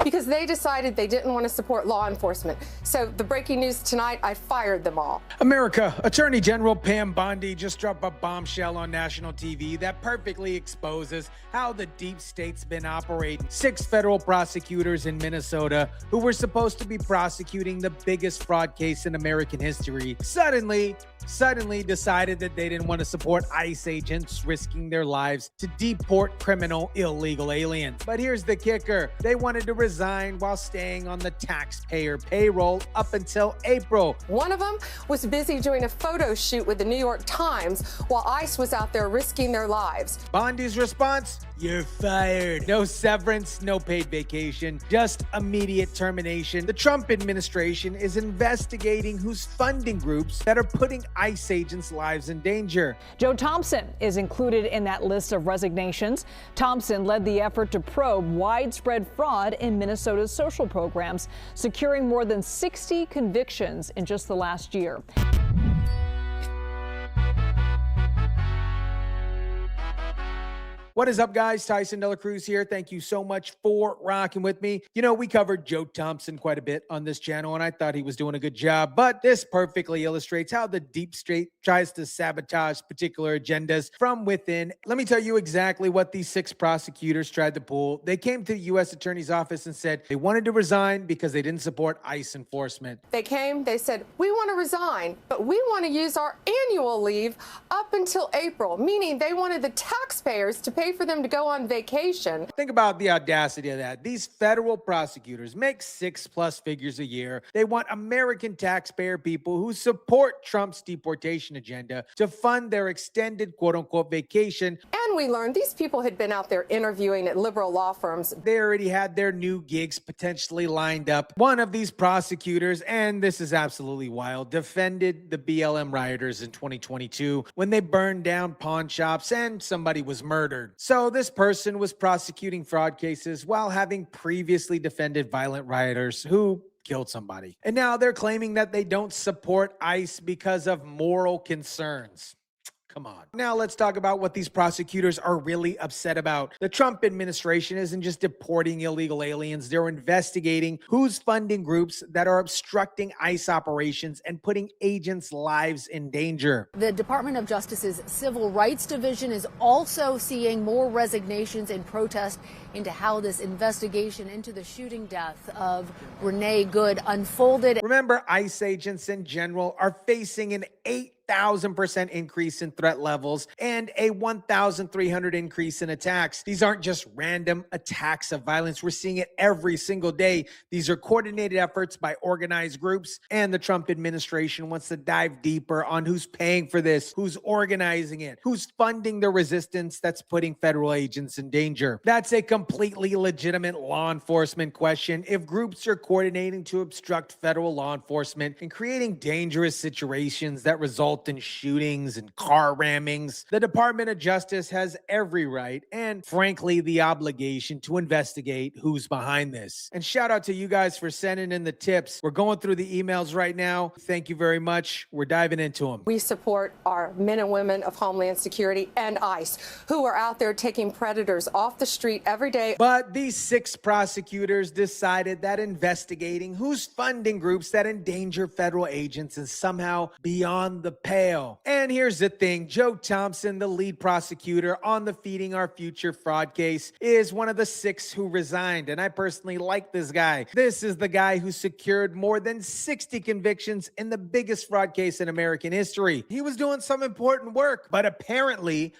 because they decided they didn't want to support law enforcement. So the breaking news tonight, I fired them all. America, Attorney General Pam Bondi just dropped a bombshell on national TV that perfectly exposes how the deep state's been operating. 6 federal prosecutors in Minnesota who were supposed to be prosecuting the biggest fraud case in American history suddenly decided that they didn't want to support ICE agents risking their lives to deport criminal illegal aliens. But here's the kicker. They wanted to resign while staying on the taxpayer payroll up until April. One of them was busy doing a photo shoot with the New York Times while ICE was out there risking their lives. Bondi's response? You're fired. No severance, no paid vacation, just immediate termination. The Trump administration is investigating who's funding groups that are putting ICE agents' lives in danger. Joe Thompson is included in that list of resignations. Thompson led the effort to probe widespread fraud in Minnesota's social programs, securing more than 60 convictions in just the last year. What is up, guys? Tyson, DeLaCruz here. Thank you so much for rocking with me. You know, we covered Joe Thompson quite a bit on this channel, and I thought he was doing a good job. But this perfectly illustrates how the deep state tries to sabotage particular agendas from within. Let me tell you exactly what these 6 prosecutors tried to pull. They came to the U.S. Attorney's Office and said they wanted to resign because they didn't support ICE enforcement. They came, they said, we want to resign, but we want to use our annual leave up until April, meaning they wanted the taxpayers to pay for them to go on vacation. Think about the audacity of that. These federal prosecutors make 6+ figures a year. They want American taxpayer people who support Trump's deportation agenda to fund their extended quote-unquote vacation. And we learned these people had been out there interviewing at liberal law firms. They already had their new gigs potentially lined up. One of these prosecutors, and this is absolutely wild, defended the BLM rioters in 2022 when they burned down pawn shops and somebody was murdered. So this person was prosecuting fraud cases while having previously defended violent rioters who killed somebody. And now they're claiming that they don't support ICE because of moral concerns. Come on. Now let's talk about what these prosecutors are really upset about. The Trump administration isn't just deporting illegal aliens. They're investigating who's funding groups that are obstructing ICE operations and putting agents' lives in danger. The Department of Justice's Civil Rights Division is also seeing more resignations in protest into how this investigation into the shooting death of Renee Good unfolded. Remember, ICE agents in general are facing an 8,000% increase in threat levels and a 1,300 increase in attacks. These aren't just random attacks of violence. We're seeing it every single day. These are coordinated efforts by organized groups, and the Trump administration wants to dive deeper on who's paying for this, who's organizing it, who's funding the resistance that's putting federal agents in danger. That's a completely legitimate law enforcement question. If groups are coordinating to obstruct federal law enforcement and creating dangerous situations that result in shootings and car rammings, the Department of Justice has every right and, frankly, the obligation to investigate who's behind this. And shout out to you guys for sending in the tips. We're going through the emails right now. Thank you very much. We're diving into them. We support our men and women of Homeland Security and ICE who are out there taking predators off the street every day. But these 6 prosecutors decided that investigating who's funding groups that endanger federal agents is somehow beyond the pale. And here's the thing. Joe Thompson, the lead prosecutor on the Feeding Our Future fraud case, is one of the 6 who resigned. And I personally like this guy. This is the guy who secured more than 60 convictions in the biggest fraud case in American history. He was doing some important work, but apparently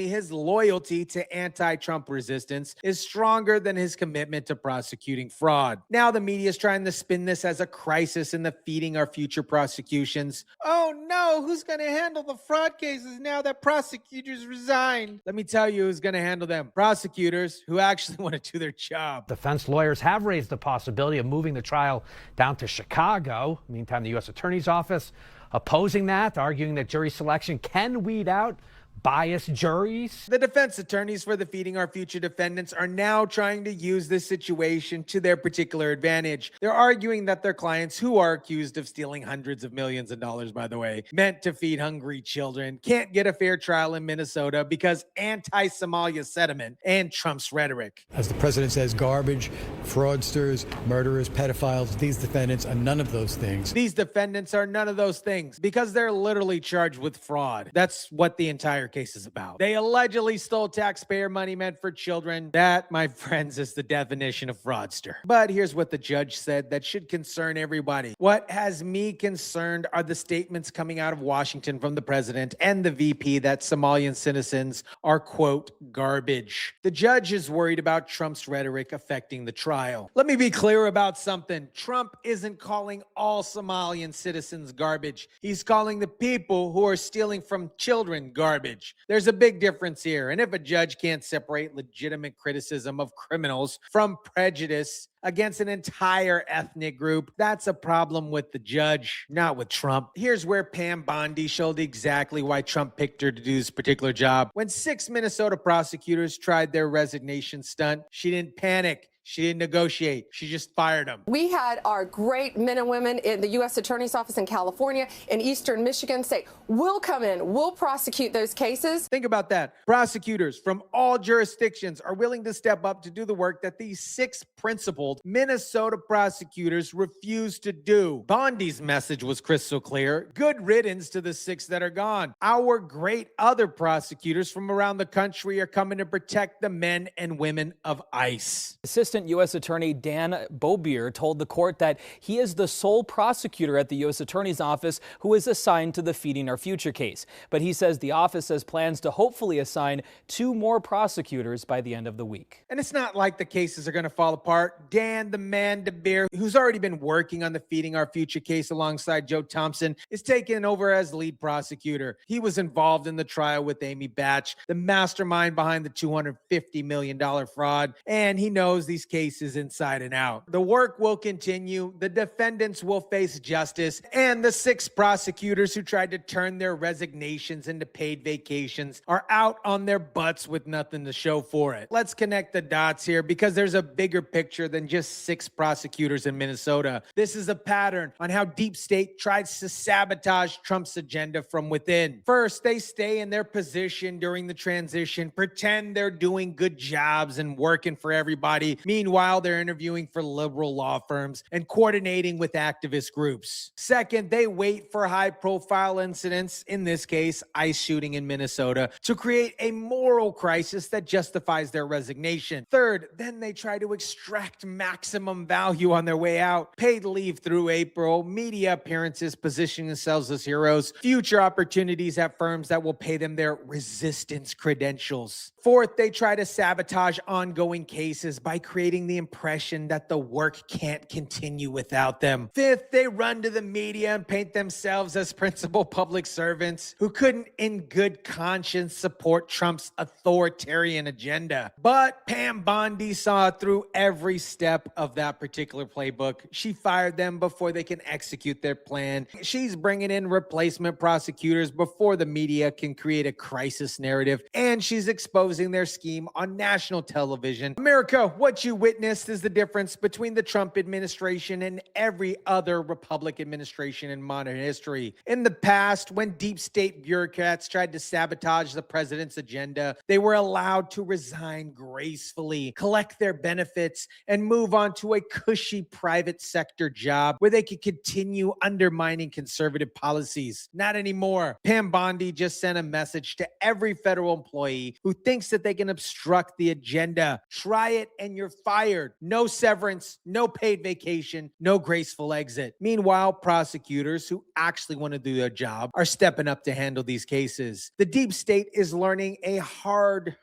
his loyalty to anti-Trump resistance is stronger than his commitment to prosecuting fraud. Now the media is trying to spin this as a crisis in the Feeding Our Future prosecutions. Oh no, who's going to handle the fraud cases now that prosecutors resign? Let me tell you who's going to handle them. Prosecutors who actually want to do their job. Defense lawyers have raised the possibility of moving the trial down to Chicago. Meantime, the U.S. Attorney's Office opposing that, arguing that jury selection can weed out biased juries. The defense attorneys for the Feeding Our Future defendants are now trying to use this situation to their particular advantage. They're arguing that their clients, who are accused of stealing hundreds of millions of dollars, by the way, meant to feed hungry children, can't get a fair trial in Minnesota because anti-Somalia sentiment and Trump's rhetoric. As the president says, garbage, fraudsters, murderers, pedophiles, these defendants are none of those things. These defendants are none of those things because they're literally charged with fraud. That's what the entire case is about. They allegedly stole taxpayer money meant for children. That, my friends, is the definition of fraudster. But here's what the judge said that should concern everybody. What has me concerned are the statements coming out of Washington from the president and the VP that Somalian citizens are, quote, garbage. The judge is worried about Trump's rhetoric affecting the trial. Let me be clear about something. Trump isn't calling all Somalian citizens garbage. He's calling the people who are stealing from children garbage. There's a big difference here. And if a judge can't separate legitimate criticism of criminals from prejudice against an entire ethnic group, that's a problem with the judge, not with Trump. Here's where Pam Bondi showed exactly why Trump picked her to do this particular job. When 6 Minnesota prosecutors tried their resignation stunt, she didn't panic. She didn't negotiate. She just fired them. We had our great men and women in the U.S. Attorney's Office in California and Eastern Michigan say, we'll come in, we'll prosecute those cases. Think about that. Prosecutors from all jurisdictions are willing to step up to do the work that these 6 principled Minnesota prosecutors refuse to do. Bondi's message was crystal clear. Good riddance to the 6 that are gone. Our great other prosecutors from around the country are coming to protect the men and women of ICE. Assistant U.S. Attorney Dan Bobier told the court that he is the sole prosecutor at the U.S. Attorney's Office who is assigned to the Feeding Our Future case. But he says the office has plans to hopefully assign 2 more prosecutors by the end of the week. And it's not like the cases are going to fall apart. Dan, the man, DeBeer, who's already been working on the Feeding Our Future case alongside Joe Thompson, is taking over as lead prosecutor. He was involved in the trial with Amy Batch, the mastermind behind the $250 million fraud, and he knows these cases inside and out. The work will continue. The defendants will face justice, and the 6 prosecutors who tried to turn their resignations into paid vacations are out on their butts with nothing to show for it. Let's connect the dots here because there's a bigger picture than just 6 prosecutors in Minnesota. This is a pattern on how deep state tries to sabotage Trump's agenda from within. First, they stay in their position during the transition, pretend they're doing good jobs and working for everybody. Meanwhile, they're interviewing for liberal law firms and coordinating with activist groups. Second, they wait for high-profile incidents, in this case, ICE shooting in Minnesota, to create a moral crisis that justifies their resignation. Third, then they try to extract maximum value on their way out. Paid leave through April, media appearances positioning themselves as heroes, future opportunities at firms that will pay them their resistance credentials. Fourth, they try to sabotage ongoing cases by creating the impression that the work can't continue without them. Fifth, they run to the media and paint themselves as principal public servants who couldn't in good conscience support Trump's authoritarian agenda. But Pam Bondi saw through every step of that particular playbook. She fired them before they can execute their plan. She's bringing in replacement prosecutors before the media can create a crisis narrative, and she's exposing their scheme on national television. America, what you witnessed is the difference between the Trump administration and every other Republican administration in modern history. In the past, when deep state bureaucrats tried to sabotage the president's agenda, they were allowed to resign gracefully, collect their benefits, and move on to a cushy private sector job where they could continue undermining conservative policies. Not anymore. Pam Bondi just sent a message to every federal employee who thinks that they can obstruct the agenda. Try it and you're fired. No severance, no paid vacation, no graceful exit. Meanwhile, prosecutors who actually want to do their job are stepping up to handle these cases. The deep state is learning a hard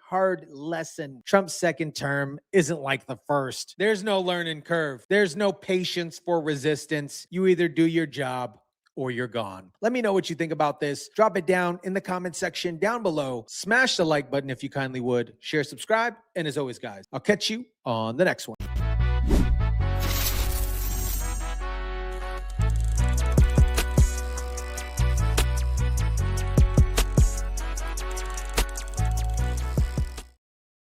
lesson. Trump's second term isn't like the first. There's no learning curve. There's no patience for resistance. You either do your job or you're gone. Let me know what you think about this. Drop it down in the comment section down below. Smash the like button if you kindly would. Share, subscribe, and as always, guys, I'll catch you on the next one.